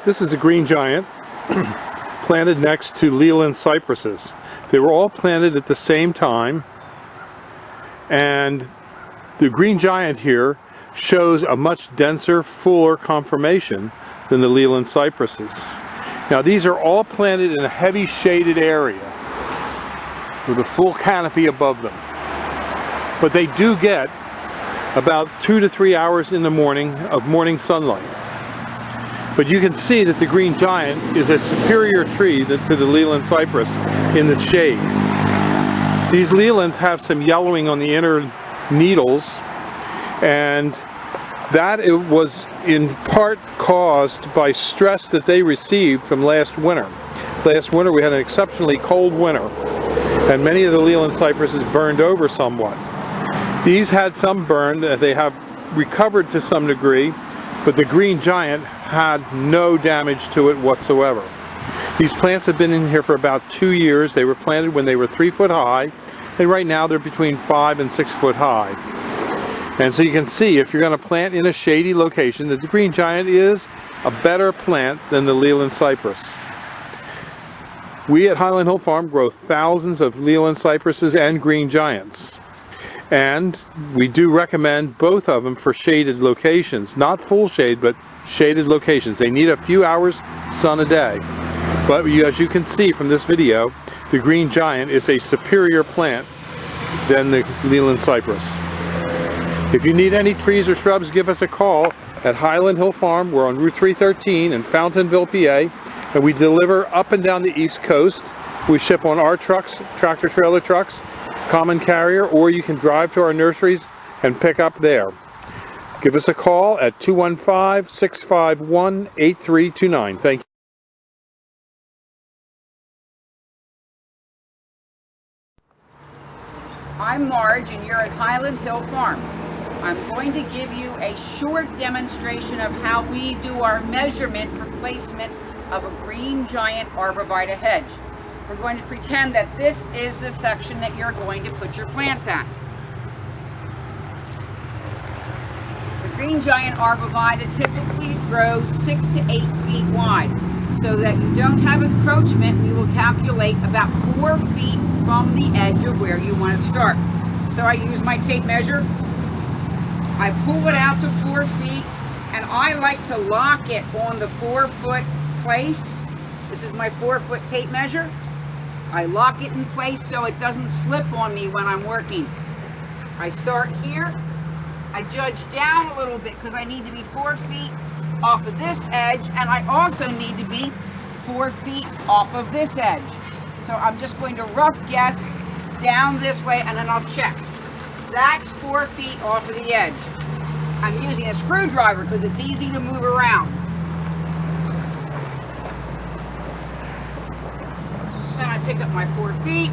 This is a green giant planted next to Leyland cypresses. They were all planted at the same time, and the green giant here shows a much denser, fuller conformation than the Leyland cypresses. Now these are all planted in a heavy shaded area with a full canopy above them. But they do get about 2 to 3 hours in the morning of morning sunlight. But you can see that the green giant is a superior tree to the Leyland cypress in the shade. These Leylands have some yellowing on the inner needles, and that it was in part caused by stress that they received from last winter. Last winter we had an exceptionally cold winter, and many of the Leyland cypresses burned over somewhat. These had some burn, they have recovered to some degree, but the green giant had no damage to it whatsoever. These plants have been in here for about 2 years. They were planted when they were 3 foot high, and right now they're between 5 and 6 foot high. And so you can see, if you're going to plant in a shady location, that the green giant is a better plant than the Leyland cypress. We at Highland Hill Farm grow thousands of Leyland cypresses and green giants. And we do recommend both of them for shaded locations. Not full shade, but shaded locations. They need a few hours sun a day. But as you can see from this video, the green giant is a superior plant than the Leyland cypress. If you need any trees or shrubs, give us a call at Highland Hill Farm. We're on Route 313 in Fountainville, PA, and we deliver up and down the East Coast. We ship on our trucks, tractor trailer trucks, common carrier, or you can drive to our nurseries and pick up there. Give us a call at 215-651-8329. Thank you. I'm Marge, and you're at Highland Hill Farm. I'm going to give you a short demonstration of how we do our measurement for placement of a green giant arborvitae hedge. We're going to pretend that this is the section that you're going to put your plants at. The green giant arborvitae typically grows 6 to 8 feet wide. So that you don't have encroachment, we will calculate about 4 feet from the edge of where you want to start. So I use my tape measure. I pull it out to 4 feet, and I like to lock it on the 4-foot place. This is my 4-foot tape measure. I lock it in place so it doesn't slip on me when I'm working. I start here. I judge down a little bit because I need to be 4 feet off of this edge, and I also need to be 4 feet off of this edge. So I'm just going to rough guess down this way, and then I'll check. That's 4 feet off of the edge. I'm using a screwdriver because it's easy to move around. Then I pick up my 4 feet,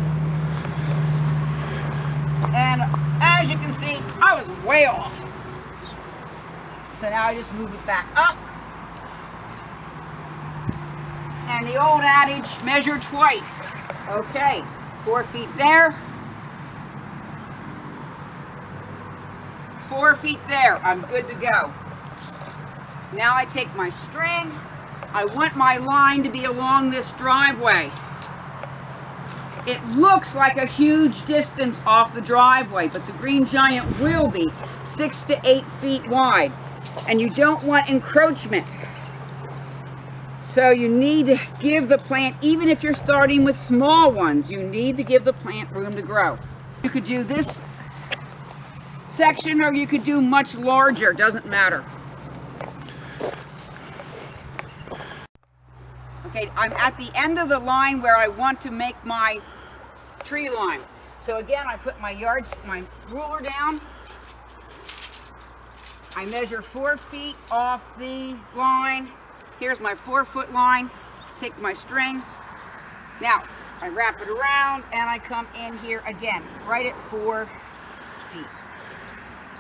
and as you can see, I was way off. So now I just move it back up. And the old adage, measure twice. Okay, 4 feet there. 4 feet there. I'm good to go. Now I take my string. I want my line to be along this driveway. It looks like a huge distance off the driveway, but the green giant will be 6 to 8 feet wide. And you don't want encroachment. So you need to give the plant, even if you're starting with small ones, you need to give the plant room to grow. You could do this section or you could do much larger, doesn't matter. Okay, I'm at the end of the line where I want to make my tree line. So again, I put my ruler down. I measure 4 feet off the line. Here's my 4-foot line. Take my string. Now, I wrap it around and I come in here again, right at 4 feet.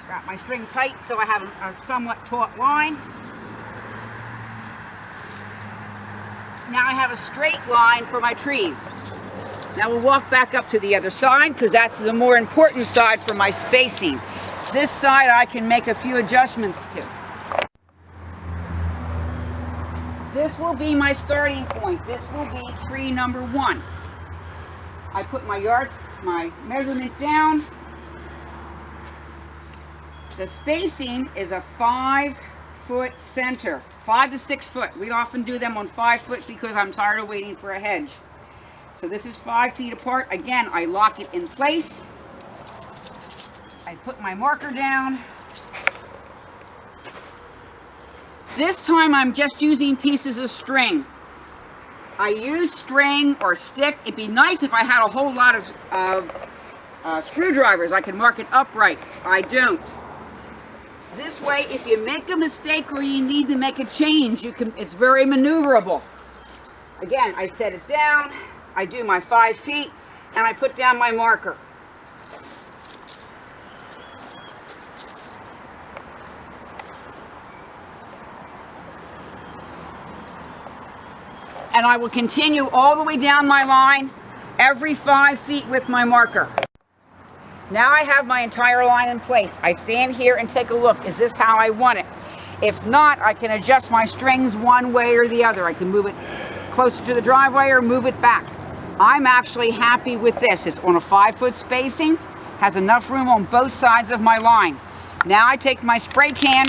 Wrap my string tight so I have a somewhat taut line. Now I have a straight line for my trees. Now we'll walk back up to the other side because that's the more important side for my spacing. This side I can make a few adjustments to. this will be my starting point. This will be tree number 1. I put my measurement down. The spacing is a 5-foot center, 5 to 6 foot. We often do them on 5 foot because I'm tired of waiting for a hedge. So this is 5 feet apart. Again, I lock it in place. I put my marker down. This time I'm just using pieces of string. I use string or stick. It'd be nice if I had a whole lot of screwdrivers. I can mark it upright. I don't. This way, if you make a mistake or you need to make a change, it's very maneuverable. Again, I set it down, I do my 5 feet, and I put down my marker. And I will continue all the way down my line, every 5 feet with my marker. Now I have my entire line in place. I stand here and take a look. Is this how I want it? If not, I can adjust my strings one way or the other. I can move it closer to the driveway or move it back. I'm actually happy with this. It's on a 5-foot spacing, has enough room on both sides of my line. Now I take my spray can.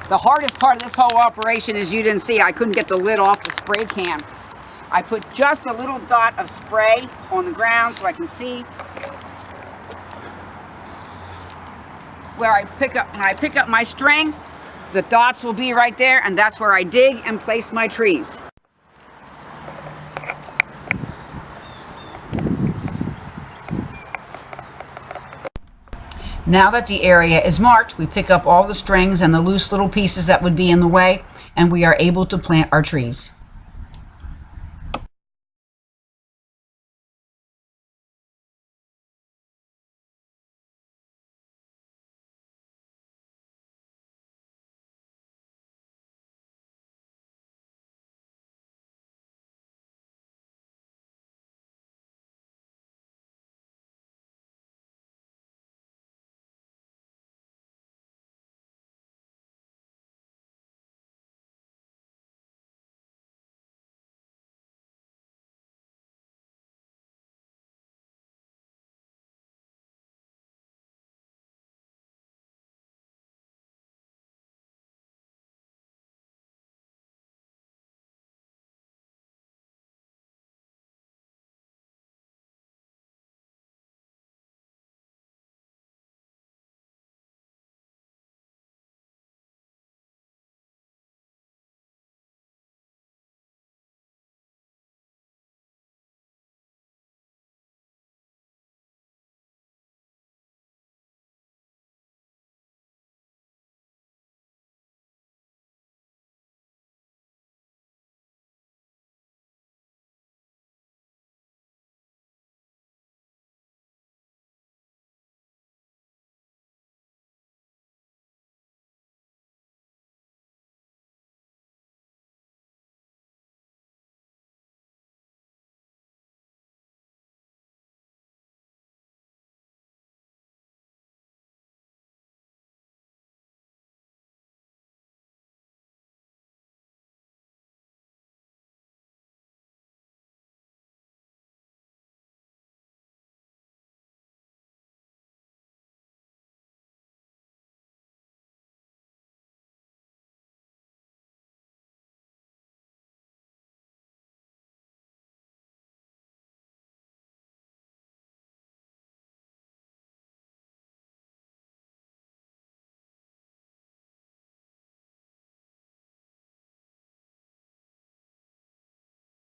The hardest part of this whole operation is you didn't see. I couldn't get the lid off the spray can. I put just a little dot of spray on the ground so I can see where when I pick up my string, the dots will be right there, and that's where I dig and place my trees. Now that the area is marked, we pick up all the strings and the loose little pieces that would be in the way, and we are able to plant our trees.